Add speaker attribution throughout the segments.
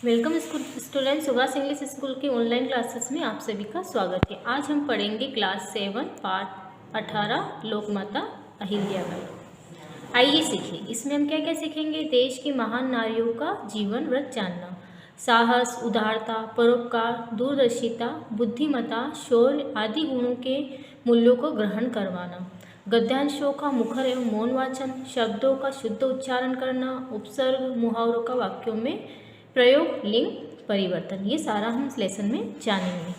Speaker 1: Welcome student Subhash English school के online classes में आप सभी का स्वागत है। आज हम पढ़ेंगे क्लास 7 पार्ट 18 लोकमाता अहिल्याबाई। आइए सीखें। इसमें हम क्या क्या सीखेंगे। देश की महान नारियों का जीवन व्रत जानना, साहस, उदारता, परोपकार, दूरदर्शिता, बुद्धिमत्ता, शौर्य आदि गुणों के मूल्यों को ग्रहण करवाना, गद्यांशों का मुखर एवं मौन वाचन, शब्दों का शुद्ध उच्चारण करना, उपसर्ग मुहावरों का वाक्यों में प्रयोग, लिंग परिवर्तन, ये सारा हम इस लेसन में जानेंगे।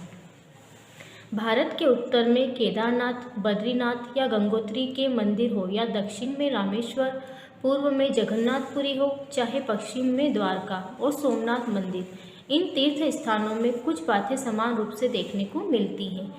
Speaker 1: भारत के उत्तर में केदारनाथ, बद्रीनाथ या गंगोत्री के मंदिर हो या दक्षिण में रामेश्वर, पूर्व में जगन्नाथपुरी हो, चाहे पश्चिम में द्वारका और सोमनाथ मंदिर, इन तीर्थ स्थानों में कुछ बातें समान रूप से देखने को मिलती हैं।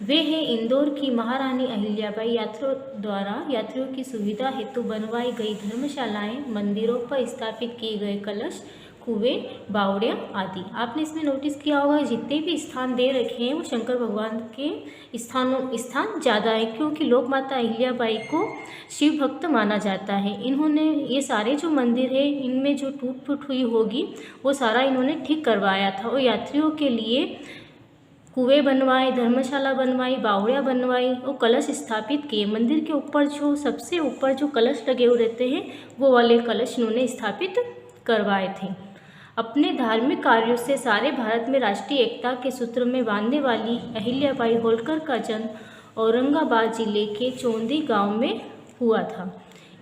Speaker 1: वे हैं इंदौर की महारानी अहिल्याबाई यात्रियों द्वारा यात्रियों की सुविधा हेतु बनवाई गई धर्मशालाएं, मंदिरों पर स्थापित किए गए कलश, कुएं, बावड़ियाँ आदि। आपने इसमें नोटिस किया होगा जितने भी स्थान दे रखे हैं वो शंकर भगवान के स्थान ज़्यादा है, क्योंकि लोकमाता अहिल्याबाई को शिव भक्त माना जाता है। इन्होंने ये सारे जो मंदिर है इनमें जो टूट फूट हुई होगी वो सारा इन्होंने ठीक करवाया था और यात्रियों के लिए कुएं बनवाए, धर्मशाला बनवाई, बावड़ियाँ बनवाई और कलश स्थापित किए। मंदिर के ऊपर जो सबसे ऊपर जो कलश लगे हुए रहते हैं वो वाले कलश इन्होंने स्थापित करवाए थे। अपने धार्मिक कार्यों से सारे भारत में राष्ट्रीय एकता के सूत्र में बांधने वाली अहिल्याबाई होलकर का जन्म औरंगाबाद जिले के चौंदी गांव में हुआ था।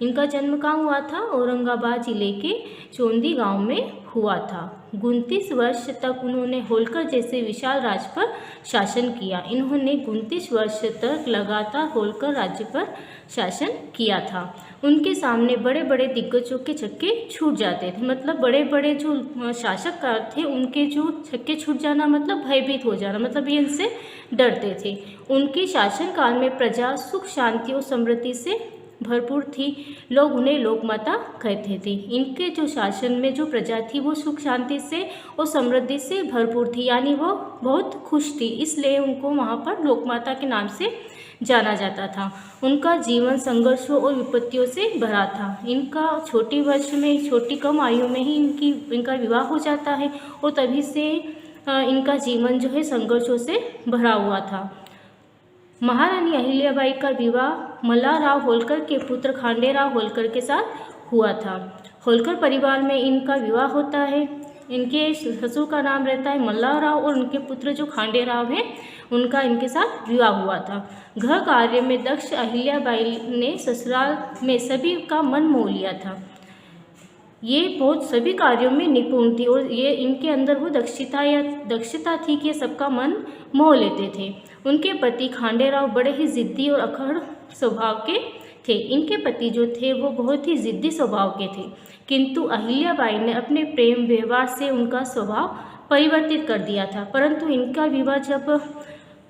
Speaker 1: इनका जन्म कहाँ हुआ था? औरंगाबाद जिले के चौंदी गांव में हुआ था। 29 वर्ष तक उन्होंने होलकर जैसे विशाल राज्य पर शासन किया। इन्होंने 29 वर्ष तक लगातार होलकर राज्य पर शासन किया था। उनके सामने बड़े बड़े दिग्गजों के छक्के छूट जाते थे। मतलब बड़े बड़े जो शासककार थे उनके जो छक्के छूट जाना मतलब भयभीत हो जाना, मतलब ये इनसे डरते थे। उनके शासनकाल में प्रजा सुख शांति और समृद्धि से भरपूर थी। लोग उन्हें लोकमाता कहते थे। इनके जो शासन में जो प्रजा थी वो सुख शांति से और समृद्धि से भरपूर थी, यानी वो बहुत खुश थी, इसलिए उनको वहाँ पर लोकमाता के नाम से जाना जाता था। उनका जीवन संघर्षों और विपत्तियों से भरा था। इनका छोटी कम आयु में ही इनका विवाह हो जाता है और तभी से इनका जीवन जो है संघर्षों से भरा हुआ था। महारानी अहिल्याबाई का विवाह मल्हारराव होलकर के पुत्र खांडेराव होलकर के साथ हुआ था। होलकर परिवार में इनका विवाह होता है। इनके ससुर का नाम रहता है मल्हारराव और उनके पुत्र जो खांडेराव हैं उनका इनके साथ विवाह हुआ था। गृह कार्य में दक्ष अहिल्याबाई ने ससुराल में सभी का मन मोह लिया था। ये बहुत सभी कार्यों में निपुण थी और ये इनके अंदर वो दक्षता थी कि सबका मन मोह लेते थे। उनके पति खांडेराव बड़े ही जिद्दी और अखड़ स्वभाव के थे। इनके पति जो थे वो बहुत ही जिद्दी स्वभाव के थे, किंतु अहिल्याबाई ने अपने प्रेम व्यवहार से उनका स्वभाव परिवर्तित कर दिया था। परंतु इनका विवाह जब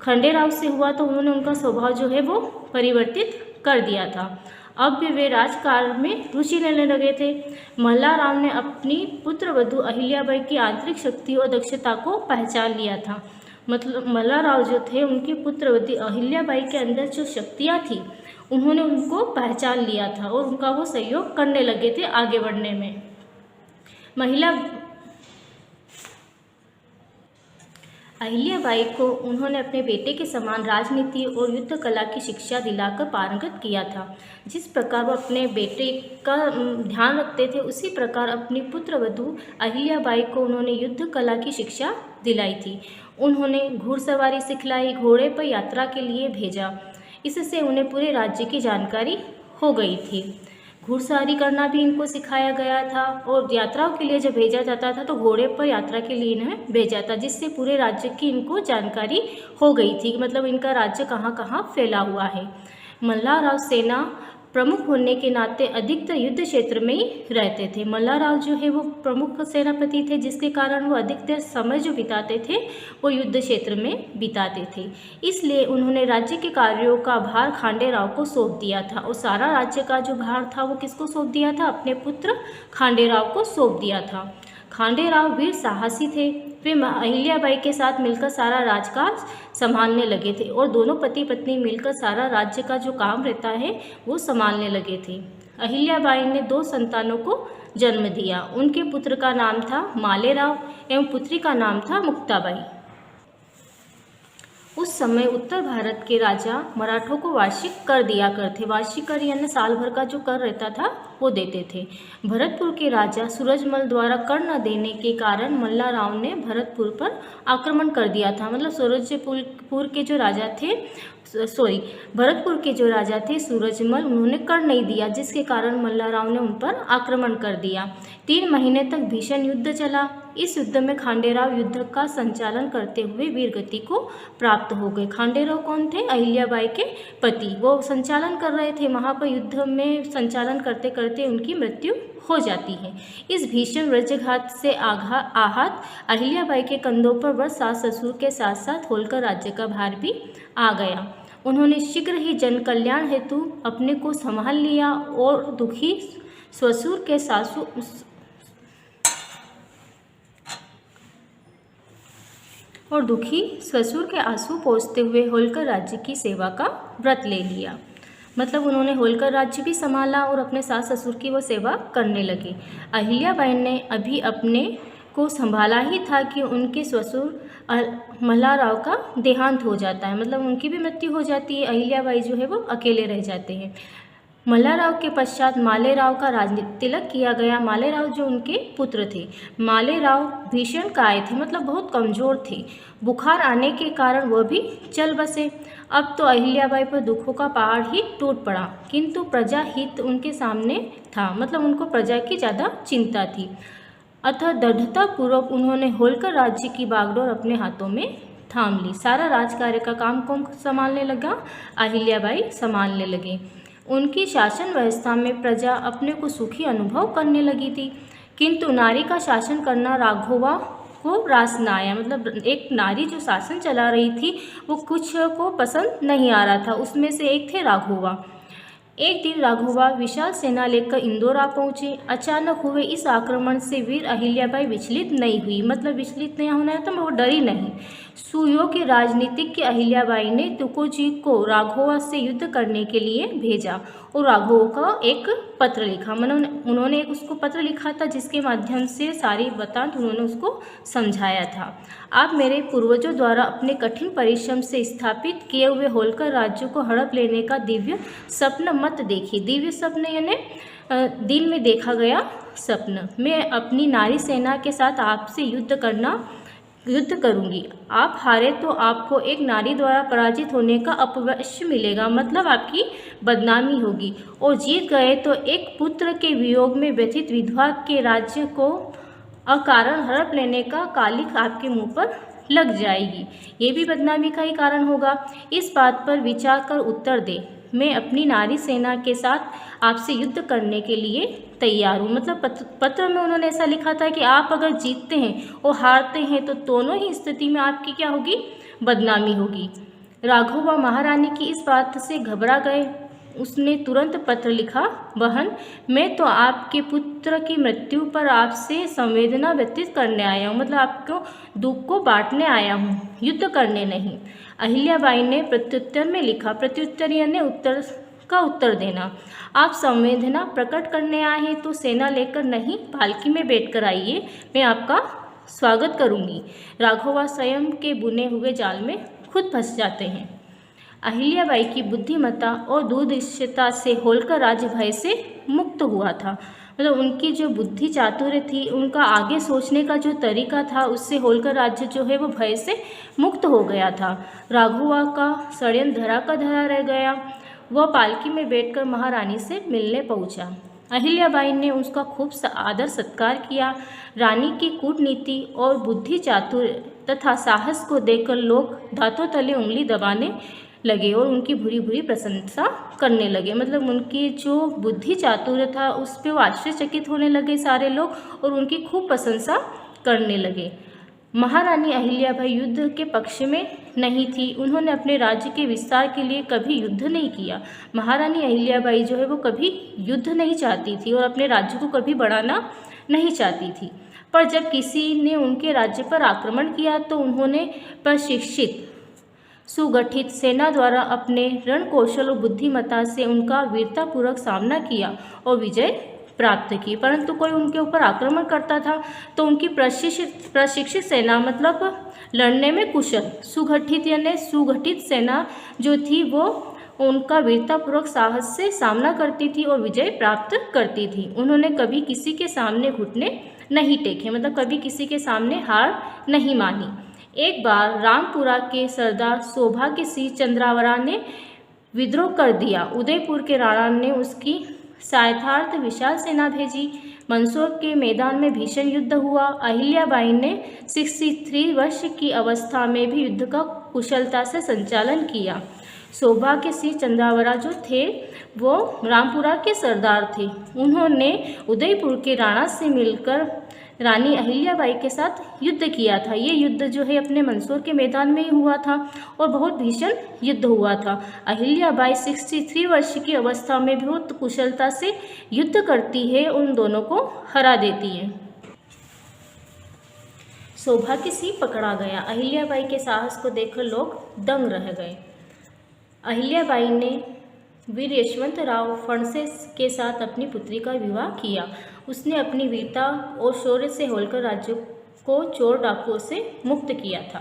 Speaker 1: खांडेराव से हुआ तो उन्होंने उनका स्वभाव जो है वो परिवर्तित कर दिया था। अब वे राजकार्य में रुचि लेने लगे थे। मल्हारराव ने अपनी पुत्रवधू अहिल्याबाई की आंतरिक शक्ति और दक्षता को पहचान लिया था। मतलब मल्हारराव जो थे उनकी पुत्रवती अहिल्याबाई के अंदर जो शक्तियाँ थी उन्होंने उनको पहचान लिया था और उनका वो सहयोग करने लगे थे आगे बढ़ने में। अहिल्याबाई को उन्होंने अपने बेटे के समान राजनीति और युद्ध कला की शिक्षा दिलाकर पारंगत किया था। जिस प्रकार वो अपने बेटे का ध्यान रखते थे उसी प्रकार अपनी पुत्रवधू अहिल्याबाई को उन्होंने युद्ध कला की शिक्षा दिलाई थी। उन्होंने घुड़सवारी सिखलाई, घोड़े पर यात्रा के लिए भेजा। इससे उन्हें पूरे राज्य की जानकारी हो गई थी। घुड़सवारी करना भी इनको सिखाया गया था और यात्राओं के लिए जब भेजा जाता था तो घोड़े पर यात्रा के लिए इन्हें भेजा था, जिससे पूरे राज्य की इनको जानकारी हो गई थी, मतलब इनका राज्य कहाँ कहाँ फैला हुआ है। मल्हारराव सेना प्रमुख होने के नाते अधिकतर युद्ध क्षेत्र में ही रहते थे। मल्हारराव जो है वो प्रमुख सेनापति थे, जिसके कारण वो अधिकतर समय जो बिताते थे वो युद्ध क्षेत्र में बिताते थे। इसलिए उन्होंने राज्य के कार्यों का भार खांडेराव को सौंप दिया था और सारा राज्य का जो भार था वो किसको सौंप दिया था? अपने पुत्र खांडेराव को सौंप दिया था। खांडेराव वीर साहसी थे। वे अहिल्याबाई के साथ मिलकर सारा राजकाज संभालने लगे थे और दोनों पति पत्नी मिलकर सारा राज्य का जो काम रहता है वो संभालने लगे थे। अहिल्याबाई ने 2 संतानों को जन्म दिया। उनके पुत्र का नाम था मालेराव एवं पुत्री का नाम था मुक्ताबाई। उस समय उत्तर भारत के राजा मराठों को वार्षिक कर दिया करते। वार्षिक कर यानी साल भर का जो कर रहता था वो देते थे। भरतपुर के राजा सूरजमल द्वारा कर न देने के कारण मल्लाराव ने भरतपुर पर आक्रमण कर दिया था। मतलब सूरजपुर के जो राजा थे भरतपुर के जो राजा थे सूरजमल, उन्होंने कर नहीं दिया, जिसके कारण मल्लाराव ने उन पर आक्रमण कर दिया। 3 महीने तक भीषण युद्ध चला। इस युद्ध में खांडेराव युद्ध का संचालन करते हुए वीरगति को प्राप्त हो गए। खांडेराव कौन थे? अहिल्याबाई के पति। वो संचालन कर रहे थे। वहाँ पर युद्ध में संचालन करते करते उनकी मृत्यु हो जाती है। इस भीषण वज्रघात से आहत अहिल्याबाई के कंधों पर वह सास ससुर के साथ साथ होलकर राज्य का भार भी आ गया। उन्होंने शीघ्र ही जन कल्याण हेतु अपने को संभाल लिया और दुखी ससुर के आंसू पोंछते हुए होलकर राज्य की सेवा का व्रत ले लिया। मतलब उन्होंने होलकर राज्य भी संभाला और अपने सास ससुर की वो सेवा करने लगे। अहिल्याबाई ने अभी अपने को संभाला ही था कि उनके ससुर मल्लाराव का देहांत हो जाता है। मतलब उनकी भी मृत्यु हो जाती है। अहिल्याबाई जो है वो अकेले रह जाते हैं। मल्लाराव के पश्चात मालेराव का राजनीतिक तिलक किया गया। मालेराव जो उनके पुत्र थे। मालेराव भीषण काय थे, मतलब बहुत कमज़ोर थे। बुखार आने के कारण वह भी चल बसे। अब तो अहिल्याबाई पर दुखों का पहाड़ ही टूट पड़ा, किंतु प्रजा हित उनके सामने था। मतलब उनको प्रजा की ज़्यादा चिंता थी। अतः दृढ़तापूर्वक उन्होंने होलकर राज्य की बागडोर अपने हाथों में थाम ली। सारा राजकार्य का काम कौन संभालने लगा? अहिल्याबाई संभालने लगे। उनकी शासन व्यवस्था में प्रजा अपने को सुखी अनुभव करने लगी थी, किंतु नारी का शासन करना राघोबा को रास न आया। मतलब एक नारी जो शासन चला रही थी वो कुछ को पसंद नहीं आ रहा था। उसमें से एक थे राघोबा। एक दिन राघोबा विशाल सेना लेकर इंदौर आ पहुँचे। अचानक हुए इस आक्रमण से वीर अहिल्याबाई विचलित नहीं हुई। मतलब विचलित नहीं होना है तो वो डरी नहीं। सुयोग्य राजनीतिक के अहिल्याबाई ने तुकोजी को राघोबा से युद्ध करने के लिए भेजा और राघोबा का एक पत्र लिखा। उन्होंने एक उसको पत्र लिखा था जिसके माध्यम से सारी बात उन्होंने उसको समझाया था। आप मेरे पूर्वजों द्वारा अपने कठिन परिश्रम से स्थापित किए हुए होलकर राज्य को हड़प लेने का दिव्य स्वप्न मत देखिए। दिव्य स्वप्न यानी दिन में देखा गया स्वप्न। मैं अपनी नारी सेना के साथ आपसे युद्ध करूंगी। आप हारे तो आपको एक नारी द्वारा पराजित होने का अपयश मिलेगा, मतलब आपकी बदनामी होगी, और जीत गए तो एक पुत्र के वियोग में व्यथित विधवा के राज्य को अकारण हड़प लेने का कालिख आपके मुंह पर लग जाएगी। ये भी बदनामी का ही कारण होगा। इस बात पर विचार कर उत्तर दे। मैं अपनी नारी सेना के साथ आपसे युद्ध करने के लिए तैयार हूँ। मतलब पत्र में उन्होंने ऐसा लिखा था कि आप अगर जीतते हैं और हारते हैं तो दोनों ही स्थिति में आपकी क्या होगी? बदनामी होगी। राघोबा महारानी की इस बात से घबरा गए। उसने तुरंत पत्र लिखा, बहन, मैं तो आपके पुत्र की मृत्यु पर आपसे संवेदना व्यतीत करने आया हूँ। मतलब आपको दुख को बांटने आया हूँ, युद्ध करने नहीं। अहिल्याबाई ने प्रत्युत्तर में लिखा। प्रत्युत्तर यानी उत्तर देना। आप संवेदना प्रकट करने आए हैं तो सेना लेकर नहीं, पालकी में बैठकर आइए, मैं आपका स्वागत करूंगी। राघोबा स्वयं के बुने हुए जाल में खुद फंस जाते हैं। अहिल्याबाई की बुद्धिमत्ता और दूरदर्शिता से होलकर राज्य भय से मुक्त हुआ था। मतलब उनकी जो बुद्धि चातुर्य थी, उनका आगे सोचने का जो तरीका था, उससे होलकर राज्य जो है वो भय से मुक्त हो गया था। राघोबा का षड्यंत्र धरा का धरा रह गया। वह पालकी में बैठकर महारानी से मिलने पहुंचा। अहिल्याबाई ने उसका खूब आदर सत्कार किया। रानी की कूटनीति और बुद्धि चातुर्य तथा साहस को देखकर लोग दांतों तले उंगली दबाने लगे और उनकी भूरी भूरी प्रशंसा करने लगे। मतलब उनकी जो बुद्धि चातुर्य था उस पर वो आश्चर्यचकित होने लगे सारे लोग और उनकी खूब प्रशंसा करने लगे। महारानी अहिल्याबाई युद्ध के पक्ष में नहीं थी। उन्होंने अपने राज्य के विस्तार के लिए कभी युद्ध नहीं किया। महारानी अहिल्याबाई जो है वो कभी युद्ध नहीं चाहती थी और अपने राज्य को कभी बढ़ाना नहीं चाहती थी। पर जब किसी ने उनके राज्य पर आक्रमण किया तो उन्होंने प्रशिक्षित सुगठित सेना द्वारा अपने रणकौशल और बुद्धिमत्ता से उनका वीरतापूर्वक सामना किया और विजय प्राप्त की। परंतु कोई उनके ऊपर आक्रमण करता था तो उनकी प्रशिक्षित सेना मतलब लड़ने में कुशल सुगठित यानी सुगठित सेना जो थी वो उनका वीरतापूर्वक साहस से सामना करती थी और विजय प्राप्त करती थी। उन्होंने कभी किसी के सामने घुटने नहीं टेके, मतलब कभी किसी के सामने हार नहीं मानी। एक बार रामपुरा के सरदार सौभाग्य सिंह चंद्रावरा ने विद्रोह कर दिया। उदयपुर के राणा ने उसकी सहायतार्थ विशाल सेना भेजी। मंदसौर के मैदान में भीषण युद्ध हुआ। अहिल्याबाई ने 63 वर्ष की अवस्था में भी युद्ध का कुशलता से संचालन किया। सौभाग्य सिंह चंद्रावरा जो थे वो रामपुरा के सरदार थे। उन्होंने उदयपुर के राणा से मिलकर रानी अहिल्याबाई के साथ युद्ध किया था। ये युद्ध जो है अपने मंदसौर के मैदान में ही हुआ था और बहुत भीषण युद्ध हुआ था। अहिल्याबाई 63 वर्ष की अवस्था में बहुत कुशलता से युद्ध करती है, उन दोनों को हरा देती है। सौभाग्य सिंह पकड़ा गया। अहिल्याबाई के साहस को देखकर लोग दंग रह गए। अहिल्याबाई ने वीर यशवंतराव फणसे के साथ अपनी पुत्री का विवाह किया। उसने अपनी वीरता और शौर्य से होलकर राज्य को चोर डाकुओं से मुक्त किया था।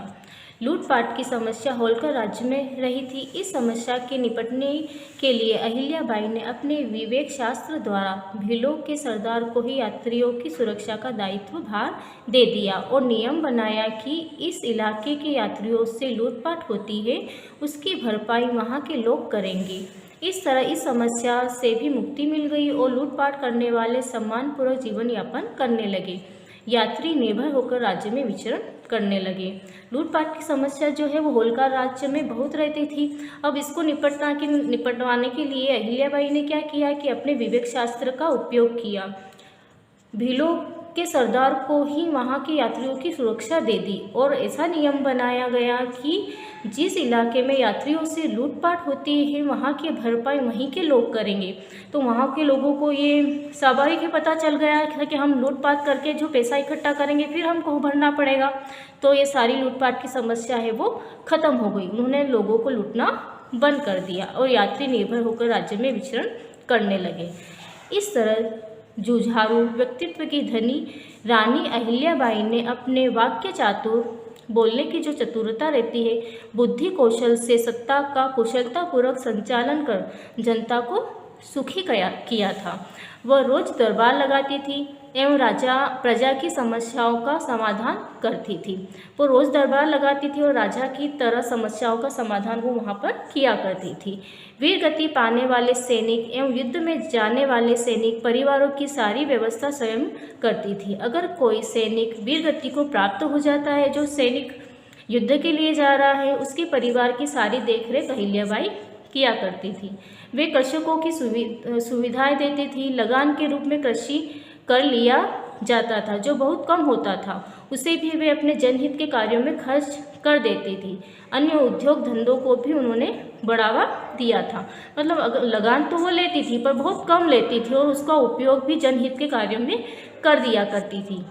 Speaker 1: लूटपाट की समस्या होलकर राज्य में रही थी। इस समस्या के निपटने के लिए अहिल्याबाई ने अपने विवेक शास्त्र द्वारा भीलों के सरदार को ही यात्रियों की सुरक्षा का दायित्व भार दे दिया और नियम बनाया कि इस इलाके के यात्रियों से लूटपाट होती है उसकी भरपाई वहाँ के लोग करेंगे। इस तरह इस समस्या से भी मुक्ति मिल गई और लूटपाट करने वाले सम्मानपूर्वक जीवन यापन करने लगे। यात्री निर्भय होकर राज्य में विचरण करने लगे। लूटपाट की समस्या जो है वो होलकर राज्य में बहुत रहती थी। अब इसको निपटवाने के लिए अहिल्याबाई ने क्या किया कि अपने विवेक शास्त्र का उपयोग किया। भीलों के सरदार को ही वहाँ के यात्रियों की सुरक्षा दे दी और ऐसा नियम बनाया गया कि जिस इलाके में यात्रियों से लूटपाट होती है वहाँ की भरपाई वहीं के लोग करेंगे। तो वहाँ के लोगों को ये स्वाभाविक ही पता चल गया था कि हम लूटपाट करके जो पैसा इकट्ठा करेंगे फिर हमको भरना पड़ेगा। तो ये सारी लूटपाट की समस्या है वो खत्म हो गई। उन्होंने लोगों को लूटना बंद कर दिया और यात्री निर्भर होकर राज्य में विचरण करने लगे। इस तरह जुझारू व्यक्तित्व की धनी रानी अहिल्याबाई ने अपने वाक्य चातुर बोलने की जो चतुरता रहती है, बुद्धि कौशल से सत्ता का कुशलतापूर्वक संचालन कर जनता को सुखी किया था। वह रोज दरबार लगाती थी एवं प्रजा की समस्याओं का समाधान करती थी। वो रोज दरबार लगाती थी और राजा की तरह समस्याओं का समाधान वो वहाँ पर किया करती थी। वीर गति पाने वाले सैनिक एवं युद्ध में जाने वाले सैनिक परिवारों की सारी व्यवस्था स्वयं करती थी। अगर कोई सैनिक वीर गति को प्राप्त हो जाता है, जो सैनिक युद्ध के लिए जा रहा है, उसके परिवार की सारी देखरेख अहिल्याबाई किया करती थी। वे कृषकों की सुविधाएं देती थी। लगान के रूप में कृषि कर लिया जाता था जो बहुत कम होता था, उसे भी वे अपने जनहित के कार्यों में खर्च कर देती थी। अन्य उद्योग धंधों को भी उन्होंने बढ़ावा दिया था। मतलब लगान तो वो लेती थी पर बहुत कम लेती थी और उसका उपयोग भी जनहित के कार्यों में कर दिया करती थी।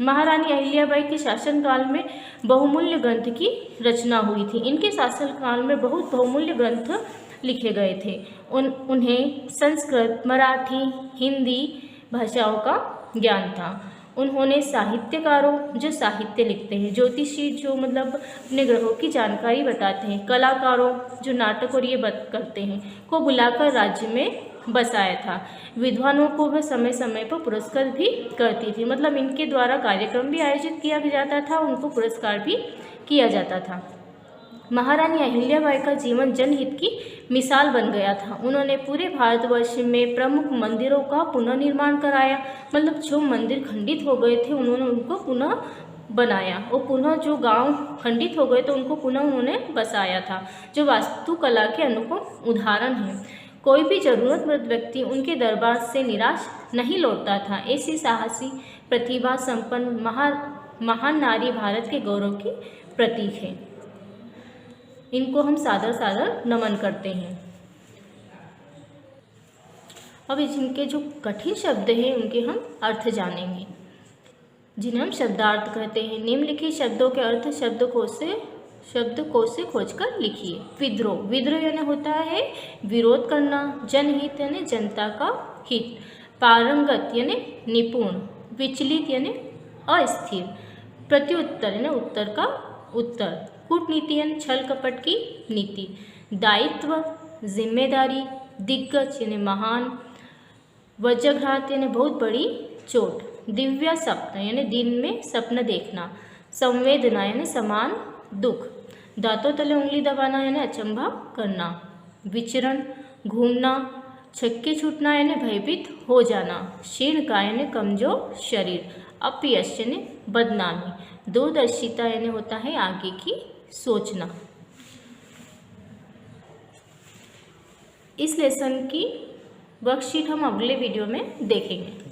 Speaker 1: महारानी अहिल्याबाई के शासनकाल में बहुमूल्य ग्रंथ की रचना हुई थी। इनके शासनकाल में बहुत बहुमूल्य ग्रंथ लिखे गए थे। उन्हें संस्कृत, मराठी, हिंदी भाषाओं का ज्ञान था। उन्होंने साहित्यकारों जो साहित्य लिखते हैं, ज्योतिषी जो मतलब अपने ग्रहों की जानकारी बताते हैं, कलाकारों जो नाटक और ये करते हैं को बुलाकर राज्य में बसाया था। विद्वानों को वह समय समय पर पुरस्कार भी करती थी। मतलब इनके द्वारा कार्यक्रम भी आयोजित किया जाता था, उनको पुरस्कार भी किया जाता था। महारानी अहिल्याबाई का जीवन जनहित की मिसाल बन गया था। उन्होंने पूरे भारतवर्ष में प्रमुख मंदिरों का पुनर्निर्माण कराया। मतलब जो मंदिर खंडित हो गए थे उन्होंने उनको पुनः बनाया और पुनः जो गांव खंडित हो गए तो उनको पुनः उन्होंने बसाया था, जो वास्तुकला के अनुपम उदाहरण है। कोई भी जरूरतमंद व्यक्ति उनके दरबार से निराश नहीं लौटता था। ऐसी साहसी प्रतिभा संपन्न महान नारी भारत के गौरव की प्रतीक है। इनको हम सादर सादर नमन करते हैं। अब जिनके जो कठिन शब्द हैं उनके हम अर्थ जानेंगे, जिन्हें हम शब्दार्थ कहते हैं। निम्नलिखित शब्दों के अर्थ शब्दकोश से शब्दकोश से खोजकर लिखिए। विद्रोह, विद्रोह यानी होता है विरोध करना। जनहित यानी जनता का हित। पारंगत यानी निपुण। विचलित यानी अस्थिर। प्रत्युत्तर यानी उत्तर का उत्तर। कूटनीति यानी छल कपट की नीति। दायित्व, जिम्मेदारी। दिग्गज यानी महान। वज्रघात यानी बहुत बड़ी चोट। दिव्य स्वप्न यानी दिन में सपना देखना। संवेदना यानी समान दुख। दांतों तले उंगली दबाना यानी अचंभा करना। विचरण, घूमना। छक्के छूटना यानी भयभीत हो जाना। शीर्णकाय यानी कमजोर शरीर। अपयश यानी बदनामी। दूरदर्शिता यानी होता है आगे की सोचना। इस लेसन की वर्कशीट हम अगले वीडियो में देखेंगे।